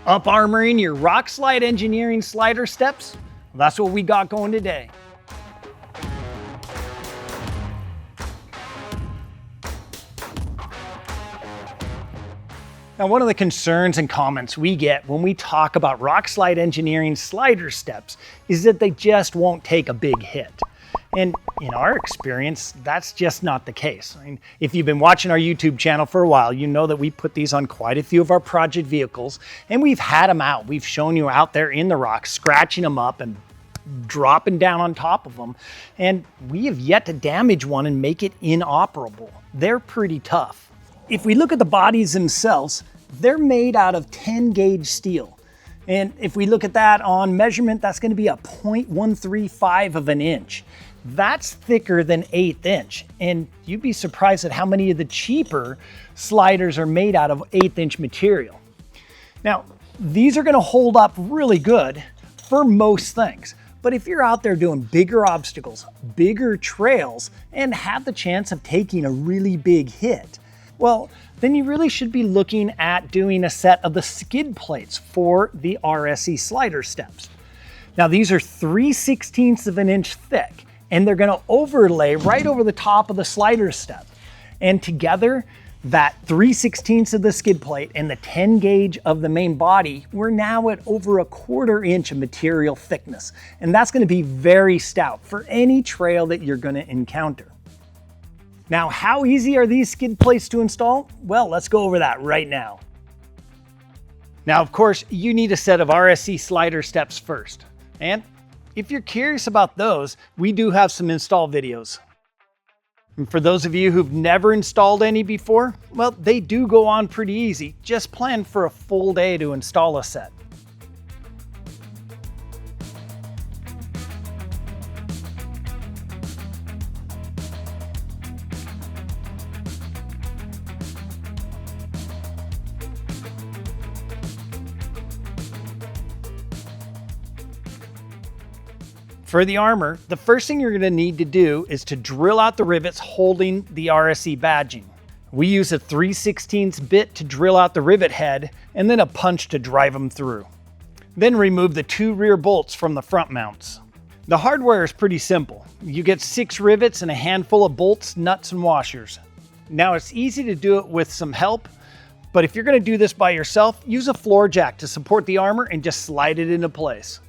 Up armoring your rock slide engineering slider steps? Well, that's what we got going today. Now, one of the concerns and comments we get when we talk about rock slide engineering slider steps is that they just won't take a big hit. And in our experience, that's just not the case. I mean, if you've been watching our YouTube channel for a while, you know that we put these on quite a few of our project vehicles, and we've had them out. We've shown you out there in the rocks, scratching them up and dropping down on top of them. And we have yet to damage one and make it inoperable. They're pretty tough. If we look at the bodies themselves, they're made out of 10 gauge steel. And if we look at that on measurement, that's going to be a 0.135 of an inch. That's thicker than 1/8 inch. And you'd be surprised at how many of the cheaper sliders are made out of 1/8 inch material. Now, these are going to hold up really good for most things. But if you're out there doing bigger obstacles, bigger trails, and have the chance of taking a really big hit, well, then you really should be looking at doing a set of the skid plates for the RSE Slider Steps. Now, these are 3/16 of an inch thick, and they're gonna overlay right over the top of the slider step. And together, that 3/16 of the skid plate and the 10 gauge of the main body, we're now at over 1/4 inch of material thickness. And that's gonna be very stout for any trail that you're gonna encounter. Now, how easy are these skid plates to install? Well, let's go over that right now. Now, of course, you need a set of RSE Slider Steps first. And if you're curious about those, we do have some install videos. And for those of you who've never installed any before, well, they do go on pretty easy. Just plan for a full day to install a set. For the armor, the first thing you're going to need to do is to drill out the rivets holding the RSE badging. We use a 3/16 bit to drill out the rivet head and then a punch to drive them through. Then remove the 2 rear bolts from the front mounts. The hardware is pretty simple. You get 6 rivets and a handful of bolts, nuts, and washers. Now, it's easy to do it with some help, but if you're going to do this by yourself, use a floor jack to support the armor and just slide it into place.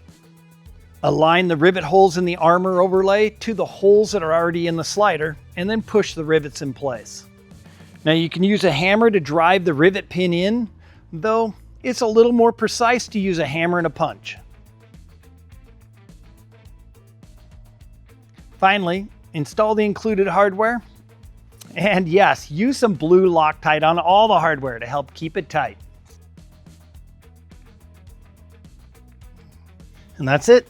Align the rivet holes in the armor overlay to the holes that are already in the slider, and then push the rivets in place. Now, you can use a hammer to drive the rivet pin in, though it's a little more precise to use a hammer and a punch. Finally, install the included hardware. And yes, use some blue Loctite on all the hardware to help keep it tight. And that's it.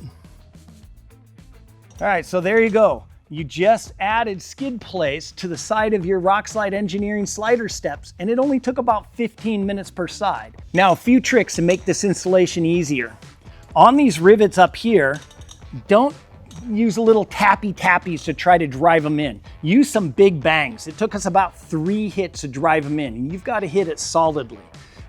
All right, so there you go. You just added skid plates to the side of your rock slide engineering slider steps, and it only took about 15 minutes per side. Now, a few tricks to make this installation easier. On these rivets up here, don't use little tappies to try to drive them in. Use some big bangs. It took us about 3 hits to drive them in, and you've got to hit it solidly.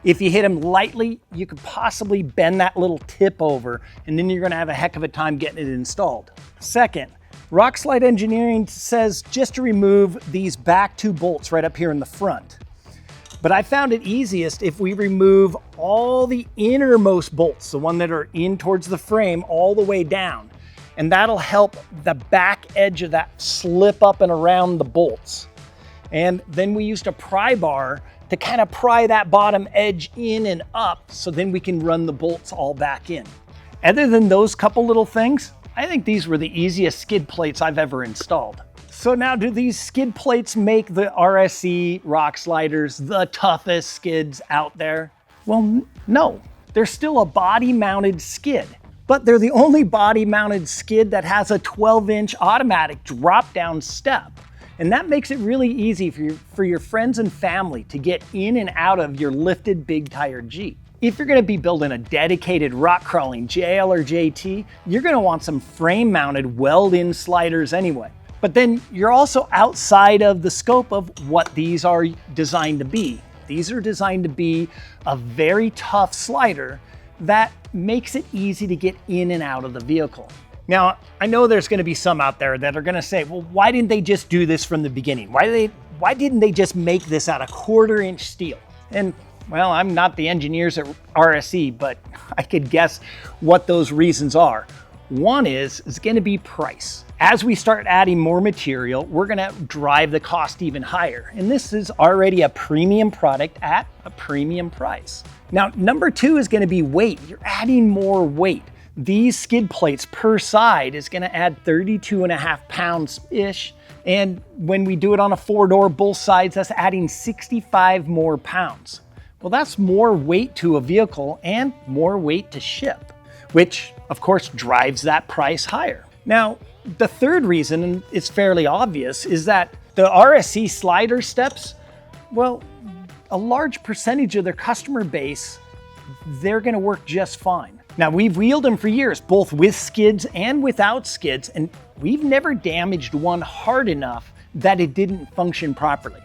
If you hit them lightly, you could possibly bend that little tip over, and then you're going to have a heck of a time getting it installed. Second, Rock Slide Engineering says just to remove these back 2 bolts right up here in the front. But I found it easiest if we remove all the innermost bolts, the one that are in towards the frame all the way down. And that'll help the back edge of that slip up and around the bolts. And then we used a pry bar to kind of pry that bottom edge in and up, so then we can run the bolts all back in. Other than those couple little things, I think these were the easiest skid plates I've ever installed. So now, do these skid plates make the RSE rock sliders the toughest skids out there? Well, no, they're still a body-mounted skid, but they're the only body-mounted skid that has a 12-inch automatic drop-down step. And that makes it really easy for your friends and family to get in and out of your lifted big tire Jeep. If you're gonna be building a dedicated rock crawling JL or JT, you're gonna want some frame mounted weld-in sliders anyway. But then you're also outside of the scope of what these are designed to be. These are designed to be a very tough slider that makes it easy to get in and out of the vehicle. Now, I know there's going to be some out there that are going to say, well, why didn't they just do this from the beginning? Why didn't they just make this out of 1/4 inch steel? And well, I'm not the engineers at RSE, but I could guess what those reasons are. One is going to be price. As we start adding more material, we're going to drive the cost even higher. And this is already a premium product at a premium price. Now, number 2 is going to be weight. You're adding more weight. These skid plates per side is going to add 32.5 pounds-ish. And when we do it on a 4-door, both sides, that's adding 65 more pounds. Well, that's more weight to a vehicle and more weight to ship, which of course drives that price higher. Now, the third reason, and it's fairly obvious, is that the RSE Slider Steps, well, a large percentage of their customer base, they're going to work just fine. Now, we've wheeled them for years, both with skids and without skids, and we've never damaged one hard enough that it didn't function properly.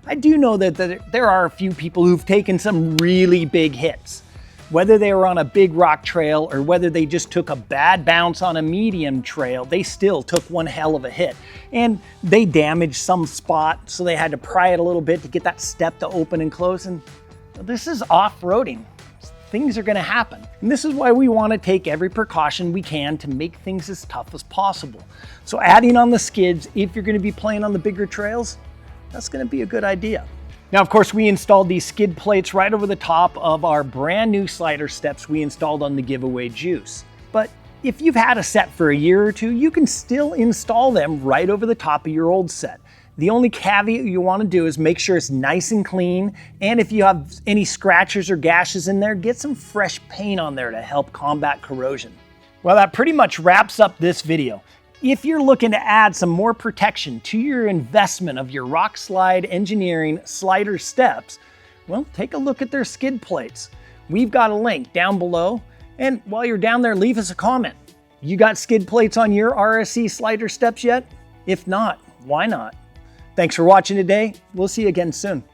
I do know that there are a few people who've taken some really big hits. Whether they were on a big rock trail or whether they just took a bad bounce on a medium trail, they still took one hell of a hit. And they damaged some spot, so they had to pry it a little bit to get that step to open and close. And this is off-roading. Things are going to happen. And this is why we want to take every precaution we can to make things as tough as possible. So adding on the skids, if you're going to be playing on the bigger trails, that's going to be a good idea. Now, of course, we installed these skid plates right over the top of our brand new slider steps we installed on the giveaway Juice. But if you've had a set for a year or two, you can still install them right over the top of your old set. The only caveat you want to do is make sure it's nice and clean, and if you have any scratches or gashes in there, get some fresh paint on there to help combat corrosion. Well, that pretty much wraps up this video. If you're looking to add some more protection to your investment of your Rock Slide Engineering Slider Steps, well, take a look at their skid plates. We've got a link down below, and while you're down there, leave us a comment. You got skid plates on your RSE Slider Steps yet? If not, why not? Thanks for watching today. We'll see you again soon.